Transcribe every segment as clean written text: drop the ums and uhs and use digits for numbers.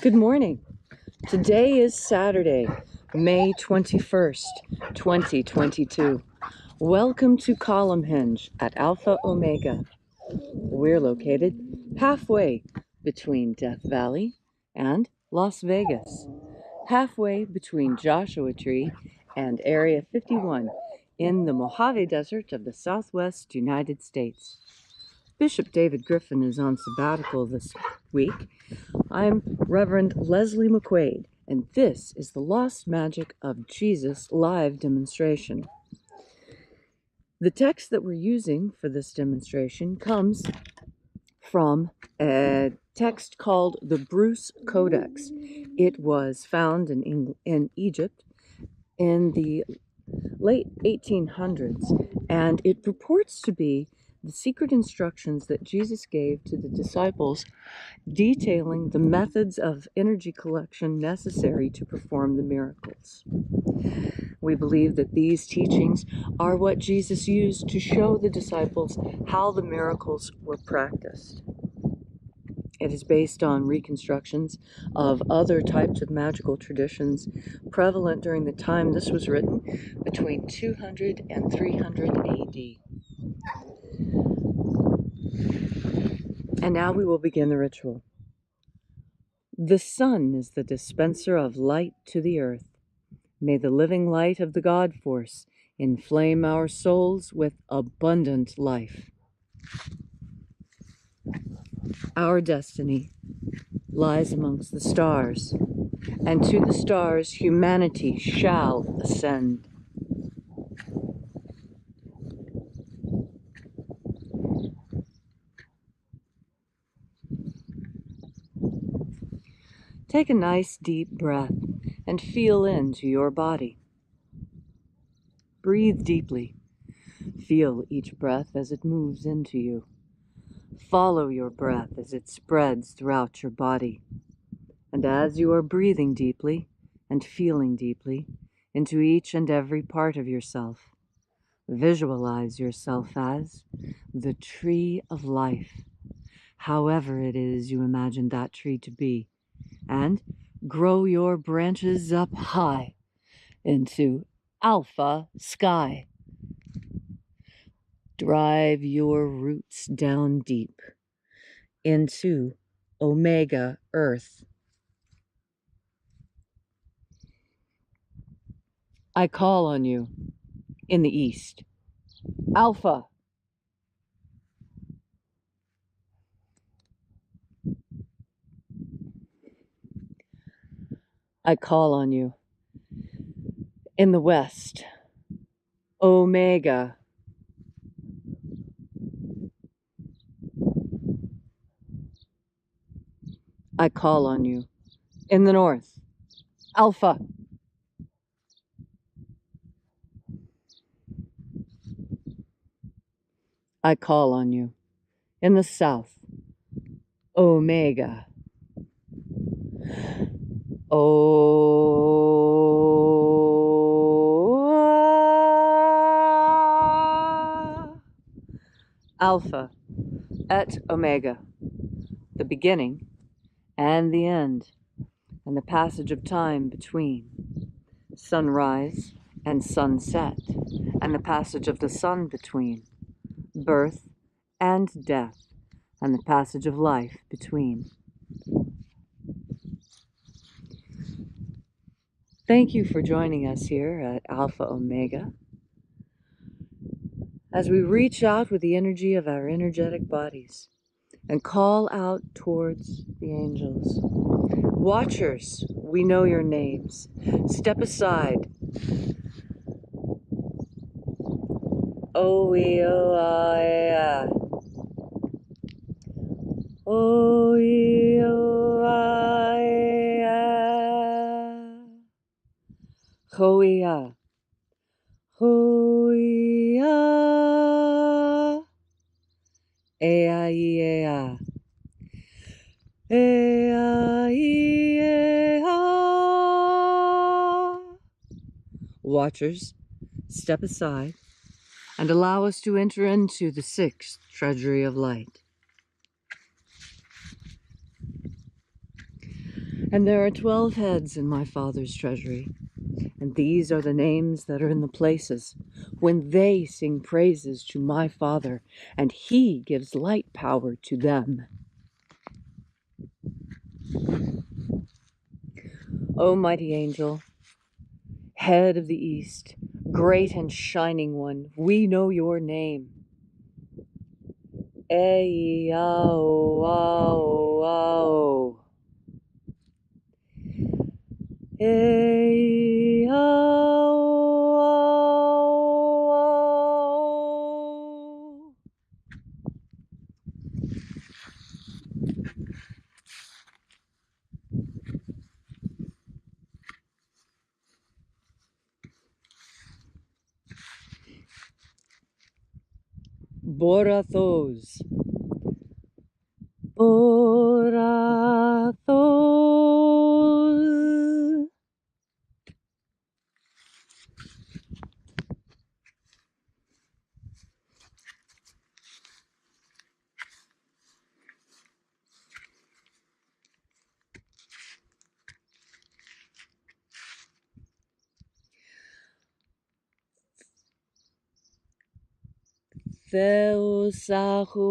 Good morning. Today is Saturday, May 21st, 2022. Welcome to Columnhenge at Alpha Ωmega. We're located halfway between Death Valley and Las Vegas, halfway between Joshua Tree and Area 51 in the Mojave Desert of the Southwest United States. Bishop David Griffin is on sabbatical this week. I'm Reverend Leslie McQuade, and this is the Lost Magic of Jesus live demonstration. The text that we're using for this demonstration comes from a text called the Bruce Codex. It was found in Egypt in the late 1800s, and it purports to be the secret instructions that Jesus gave to the disciples detailing the methods of energy collection necessary to perform the miracles. We believe that these teachings are what Jesus used to show the disciples how the miracles were practiced. It is based on reconstructions of other types of magical traditions prevalent during the time this was written, between 200 and 300 AD. And now we will begin the ritual. The sun is the dispenser of light to the earth. May the living light of the God force inflame our souls with abundant life. Our destiny lies amongst the stars, and to the stars humanity shall ascend. Take a nice deep breath and feel into your body. Breathe deeply. Feel each breath as it moves into you. Follow your breath as it spreads throughout your body. And as you are breathing deeply and feeling deeply into each and every part of yourself, visualize yourself as the tree of life, however it is you imagine that tree to be, and grow your branches up high into alpha sky. Drive your roots down deep into omega earth. I call on you in the east. Alpha. I call on you in the west. Omega. I call on you in the north. Alpha. I call on you in the south. Omega. Alpha et Omega, the beginning and the end, and the passage of time between, sunrise and sunset, and the passage of the sun between, birth and death, and the passage of life between. Thank you for joining us here at Alpha Ωmega as we reach out with the energy of our energetic bodies and call out towards the angels. Watchers, we know your names. Step aside. O-E-O-I-A. O-E-O-I-A. Ho-E-A. Ho-E-A. E-I-E-A. E-I-E-A. Watchers, step aside and allow us to enter into the sixth Treasury of Light. And there are 12 heads in my Father's treasury, and these are the names that are in the places when they sing praises to my Father, and He gives light power to them. O mighty angel, head of the east, great and shining one, we know your name. Ei-ao-ao-ao. Ei-ao-ao-ao. Borathos. Borathos. Theosahui.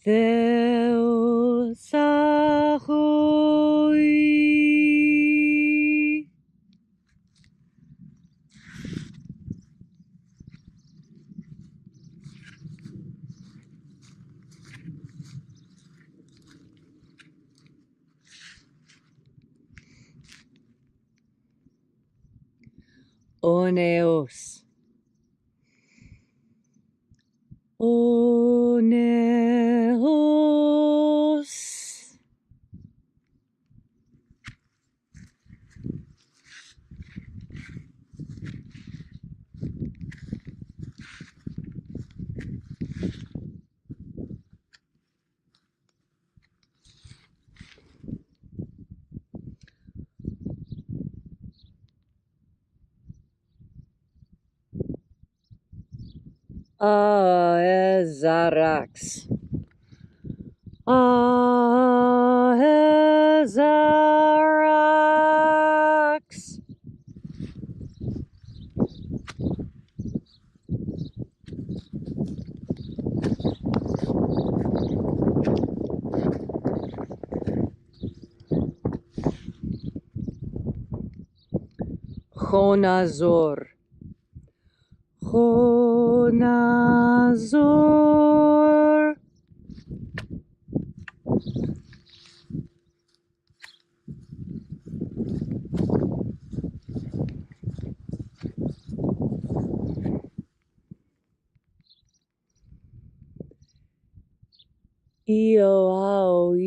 Theosahui. Oneos. Oneos. Aezarax. Aezarax. Chonazor. Chonazor.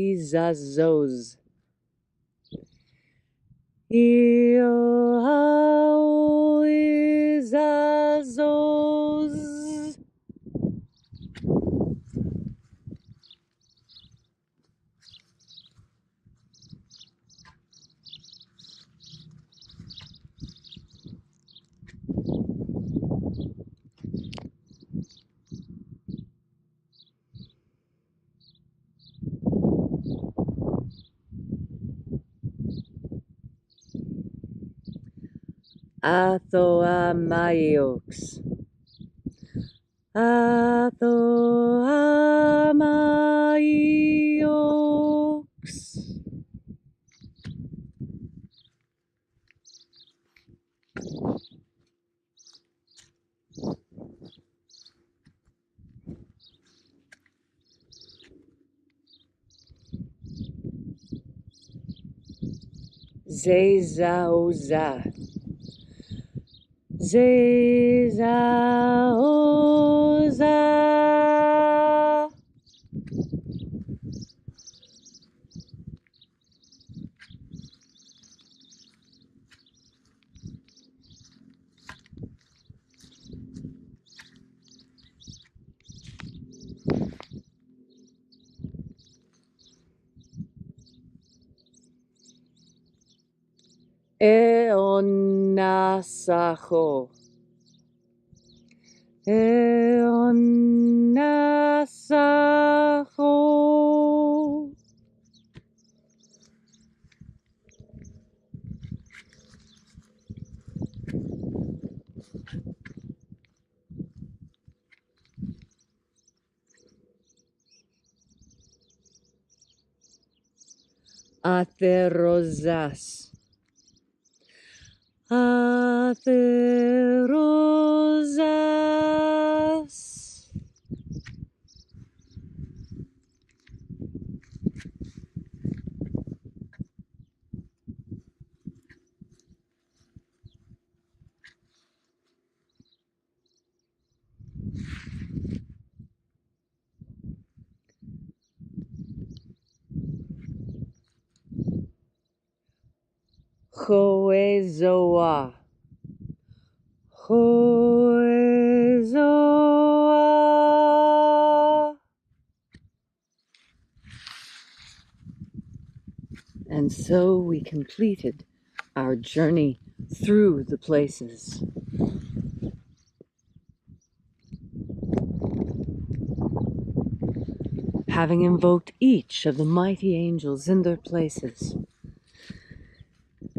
Ioao-izazos. Ioao-izazos. Athoamaiox. Athoamaiox. Zezaoza. Zezaoza. Eonasacho. Eonasacho. Atherosas. Atherosas. Hoezoa. Hoezoa. And so we completed our journey through the places. Having invoked each of the mighty angels in their places,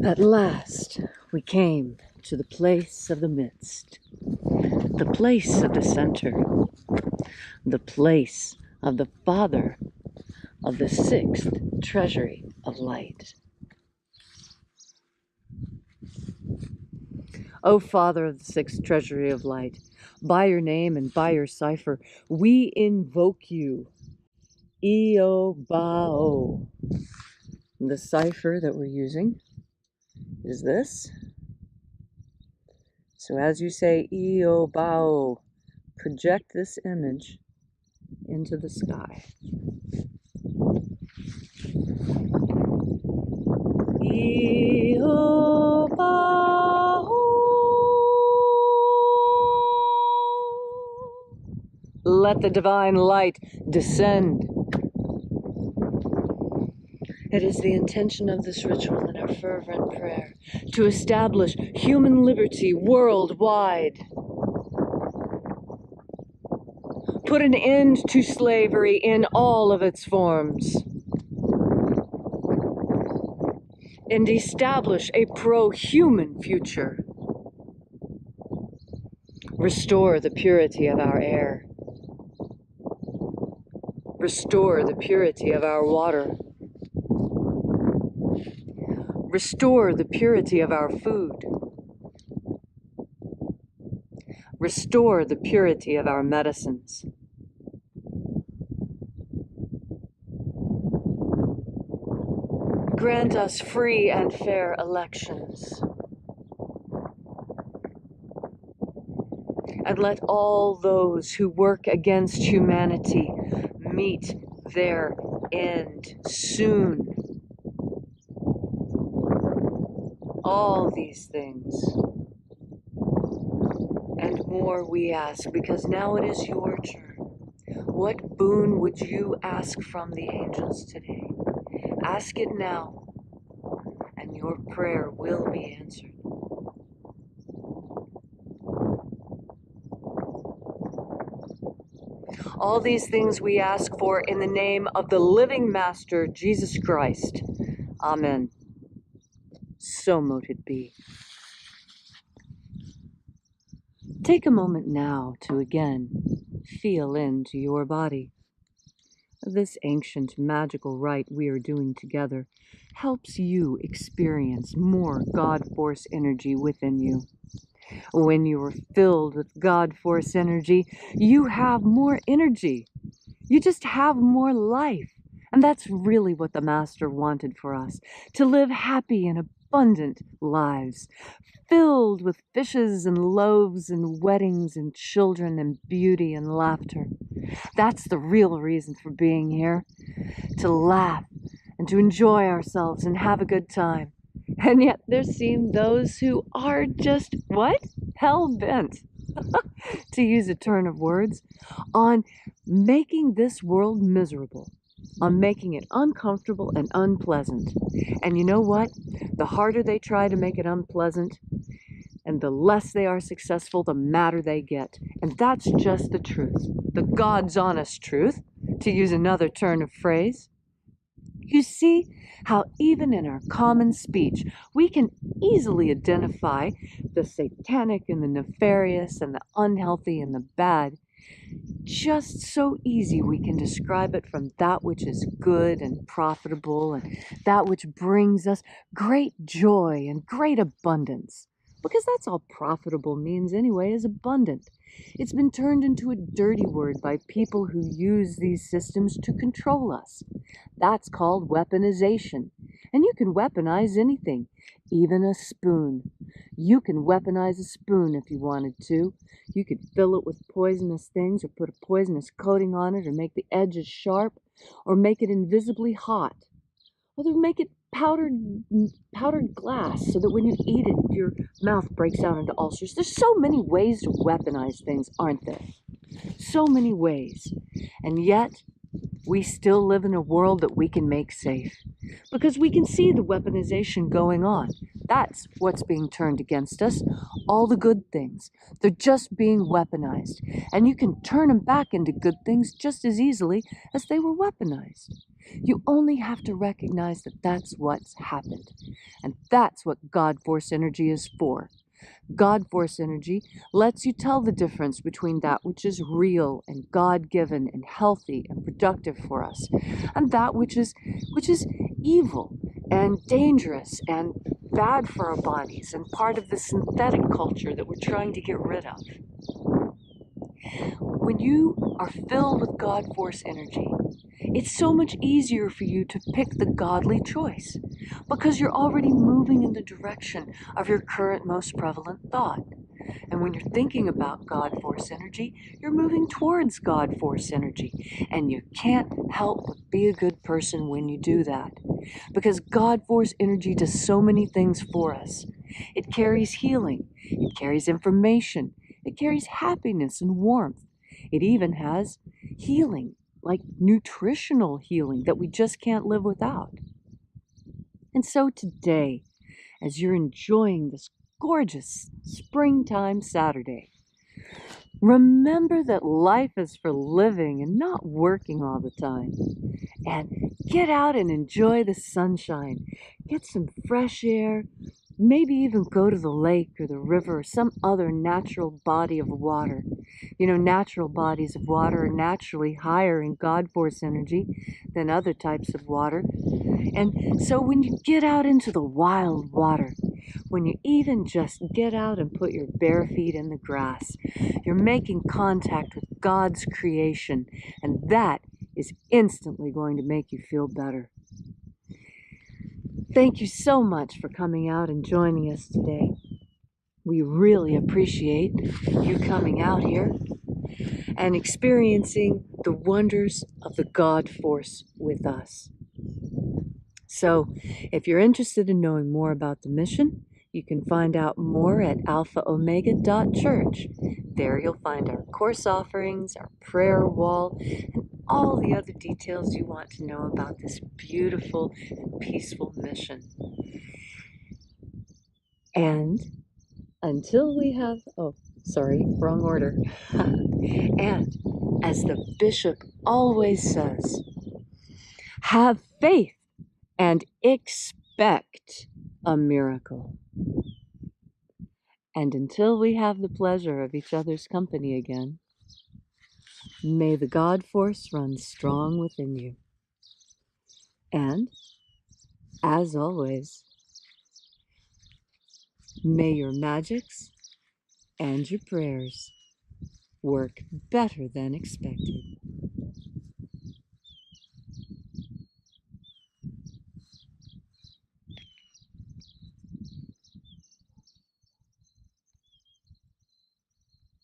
at last we came to the place of the midst, the place of the center, the place of the Father of the sixth Treasury of Light. O Father of the sixth Treasury of Light, by your name and by your cipher, we invoke you. Eobao. The cipher that we're using is this. So as you say Eobao, project this image into the sky. Eobao. Let the divine light descend. It is the intention of this ritual and our fervent prayer to establish human liberty worldwide. Put an end to slavery in all of its forms. And establish a pro-human future. Restore the purity of our air. Restore the purity of our water. Restore the purity of our food. Restore the purity of our medicines. Grant us free and fair elections. And let all those who work against humanity meet their end soon. All these things and more we ask, because now it is your turn. What boon would you ask from the angels today? Ask it now, and your prayer will be answered. All these things we ask for in the name of the living Master, Jesus Christ. Amen. So mote it be. Take a moment now to again feel into your body. This ancient magical rite we are doing together helps you experience more God Force energy within you. When you are filled with God Force energy, you have more energy. You just have more life. And that's really what the Master wanted for us, to live happy and abundant lives, filled with fishes and loaves and weddings and children and beauty and laughter. That's the real reason for being here, to laugh and to enjoy ourselves and have a good time. And yet there seem those who are just, what? Hell-bent, to use a turn of words, on making this world miserable, on making it uncomfortable and unpleasant. And you know what? The harder they try to make it unpleasant, and the less they are successful, the madder they get. And that's just the truth, the God's honest truth, to use another turn of phrase. You see how even in our common speech, we can easily identify the satanic and the nefarious and the unhealthy and the bad, Just so easy we can describe it from that which is good and profitable and that which brings us great joy and great abundance. Because that's all profitable means anyway, is abundant. It's been turned into a dirty word by people who use these systems to control us. That's called weaponization. And you can weaponize anything, even a spoon. You can weaponize a spoon if you wanted to. You could fill it with poisonous things or put a poisonous coating on it or make the edges sharp or make it invisibly hot. Or make it powdered glass so that when you eat it, your mouth breaks out into ulcers. There's so many ways to weaponize things, aren't there? So many ways. And yet, we still live in a world that we can make safe because we can see the weaponization going on. That's what's being turned against us. All the good things. They're just being weaponized. And you can turn them back into good things just as easily as they were weaponized. You only have to recognize that that's what's happened. And that's what God Force energy is for. God Force energy lets you tell the difference between that which is real and God-given and healthy and productive for us, and that which is evil and dangerous and bad for our bodies and part of the synthetic culture that we're trying to get rid of. When you are filled with God Force energy, it's so much easier for you to pick the godly choice because you're already moving in the direction of your current most prevalent thought. And when you're thinking about God Force energy, you're moving towards God Force energy. And you can't help but be a good person when you do that. Because God Force energy does so many things for us. It carries healing. It carries information. It carries happiness and warmth. It even has healing, like nutritional healing that we just can't live without. And so today, as you're enjoying this gorgeous springtime Saturday, remember that life is for living and not working all the time. And get out and enjoy the sunshine. Get some fresh air. Maybe even go to the lake or the river or some other natural body of water. You know, natural bodies of water are naturally higher in God Force energy than other types of water. And so when you get out into the wild water, when you even just get out and put your bare feet in the grass, you're making contact with God's creation, and that is instantly going to make you feel better. Thank you so much for coming out and joining us today. We really appreciate you coming out here and experiencing the wonders of the God Force with us. So, if you're interested in knowing more about the mission, you can find out more at alphaomega.church. There you'll find our course offerings, our prayer wall, and all the other details you want to know about this beautiful and peaceful mission. And until we have, wrong order. And as the bishop always says, have faith and expect a miracle. And until we have the pleasure of each other's company again, may the God Force run strong within you. And, as always, may your magics and your prayers work better than expected.